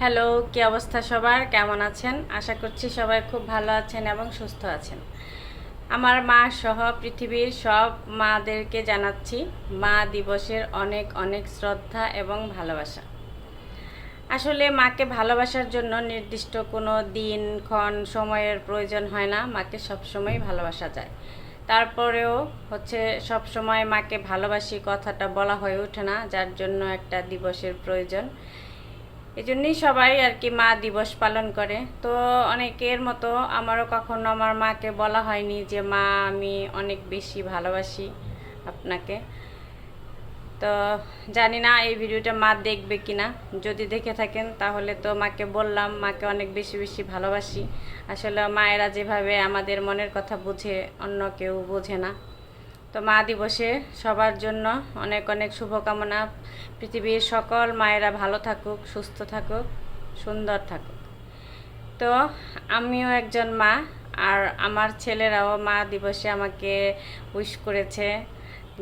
Hello, কি অবস্থা সবার? কেমন আছেন? আশা করছি সবাই খুব ভালো আছেন এবং সুস্থ আছেন। আমার মা সহ পৃথিবীর সব মাদেরকে জানাচ্ছি মা দিবসের অনেক অনেক শ্রদ্ধা এবং ভালোবাসা। আসলে মাকে ভালোবাসার জন্য নির্দিষ্ট কোনো দিন ক্ষণ সময়ের প্রয়োজন হয় না, মাকে সবসময় ভালোবাসা যায়। তারপরেও সব সময় মাকে ভালোবাসি কথাটা বলা হয়ে ওঠে না, যার জন্য একটা দিবসের প্রয়োজন। এই জন্যই সবাই আর কি মা দিবস পালন করে। তো অনেকের মতো আমারও কখনো আমার মাকে বলা হয়নি যে মা আমি অনেক বেশি ভালোবাসি আপনাকে। তো জানি না এই ভিডিওটা মা দেখবে কিনা। যদি দেখে থাকেন তাহলে তো মাকে বললাম মাকে অনেক বেশি বেশি ভালোবাসি। আসলে মায়েরা যেভাবে আমাদের মনের কথা বুঝে অন্য কেউ বোঝে না। তো মা দিবসে সবার জন্য অনেক অনেক শুভকামনা। পৃথিবীর সকল মায়েরা ভালো থাকুক, সুস্থ থাকুক, সুন্দর থাকুক। তো আমিও একজন মা, আর আমার ছেলেরাও মা দিবসে আমাকে উইশ করেছে,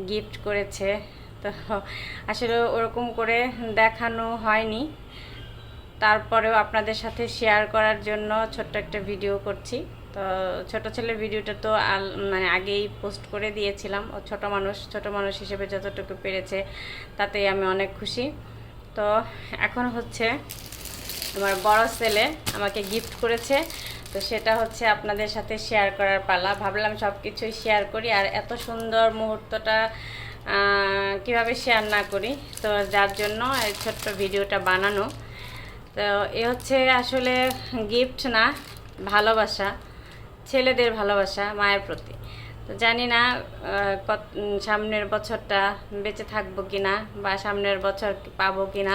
গিফট করেছে। তো আসলে ওরকম করে দেখানো হয়নি, তারপরেও আপনাদের সাথে শেয়ার করার জন্য ছোট্ট একটা ভিডিও করছি। তো ছোট ছেলের ভিডিওটা তো মানে আগেই পোস্ট করে দিয়েছিলাম। ও ছোট মানুষ হিসেবে যতটুকু পেরেছে তাতেই আমি অনেক খুশি। তো এখন আমার বড় ছেলে আমাকে গিফট করেছে, তো সেটা আপনাদের সাথে শেয়ার করার পালা। ভাবলাম সব কিছুই শেয়ার করি, আর এত সুন্দর মুহূর্তটা কিভাবে শেয়ার না করি। তো যার জন্য এই ছোট্ট ভিডিওটা বানানো। তো এ আসলে গিফট না, ভালোবাসা, ছেলেদের ভালোবাসা মায়ের প্রতি। তো জানি না সামনের বছরটা বেঁচে থাকবো কিনা বা সামনের বছর পাবো কিনা।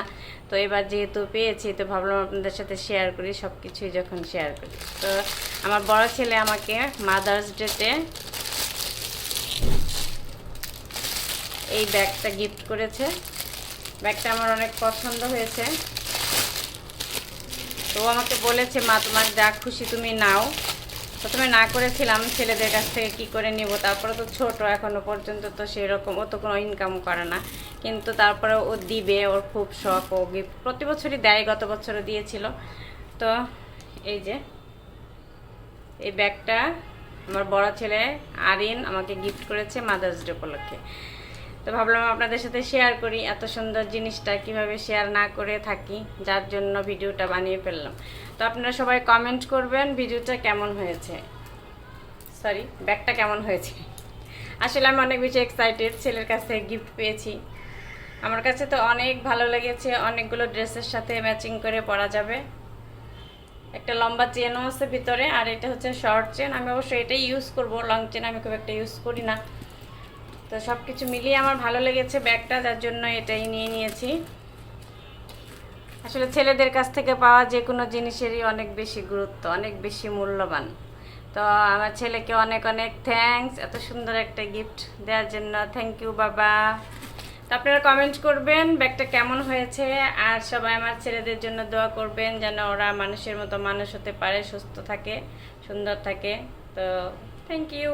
তো এবার যেহেতু পেয়েছি তো ভাবলাম আপনাদের সাথে শেয়ার করি, সব কিছুই যখন শেয়ার করি। তো আমার বড় ছেলে আমাকে মাদার্স ডেতে এই ব্যাগটা গিফট করেছে। ব্যাগটা আমার অনেক পছন্দ হয়েছে। তো আমাকে বলেছে মা তোমার যা খুশি তুমি নাও। প্রথমে না করেছিলাম ছেলেদের কাছ থেকে কী করে নিব, তারপরে তো ছোট এখনও পর্যন্ত, তো সেরকম ও তো কোনো ইনকাম করে না, কিন্তু তারপরে ও দিবে, ওর খুব শখ। ও গিফট প্রতি বছরই দেয়, গত বছরও দিয়েছিল। তো এই যে এই ব্যাগটা আমার বড় ছেলে আরিন আমাকে গিফট করেছে মাদার্স ডে উপলক্ষে। তো ভাবলাম আপনাদের সাথে শেয়ার করি, এত সুন্দর জিনিসটা কিভাবে শেয়ার না করে থাকি, যার জন্য ভিডিওটা বানিয়ে ফেললাম। তো আপনারা সবাই কমেন্ট করবেন ভিডিওটা কেমন হয়েছে, ব্যাগটা কেমন হয়েছে। আসলে আমি অনেক বেশি এক্সাইটেড, ছেলের কাছ থেকে গিফট পেয়েছি। আমার কাছে তো অনেক ভালো লেগেছে, অনেকগুলো ড্রেসের সাথে ম্যাচিং করে পরা যাবে। একটা লম্বা চেনও আছে ভিতরে, আর এটা শর্ট চেন। আমি অবশ্যই এটাই ইউজ করব, লং চেন আমি খুব একটা ইউজ করি না। তো সব কিছু মিলিয়ে আমার ভালো লেগেছে ব্যাগটা, যার জন্য এটাই নিয়ে নিয়েছি। আসলে ছেলেদের কাছ থেকে পাওয়া যে কোনো জিনিসেরই অনেক বেশি গুরুত্ব, অনেক বেশি মূল্যবান। তো আমার ছেলেকে অনেক অনেক থ্যাঙ্কস এত সুন্দর একটা গিফট দেওয়ার জন্য। থ্যাংক ইউ বাবা। তো আপনারা কমেন্ট করবেন ব্যাগটা কেমন হয়েছে, আর সবাই আমার ছেলেদের জন্য দোয়া করবেন যেন ওরা মানুষের মতো মানুষ হতে পারে, সুস্থ থাকে, সুন্দর থাকে। তো থ্যাংক ইউ।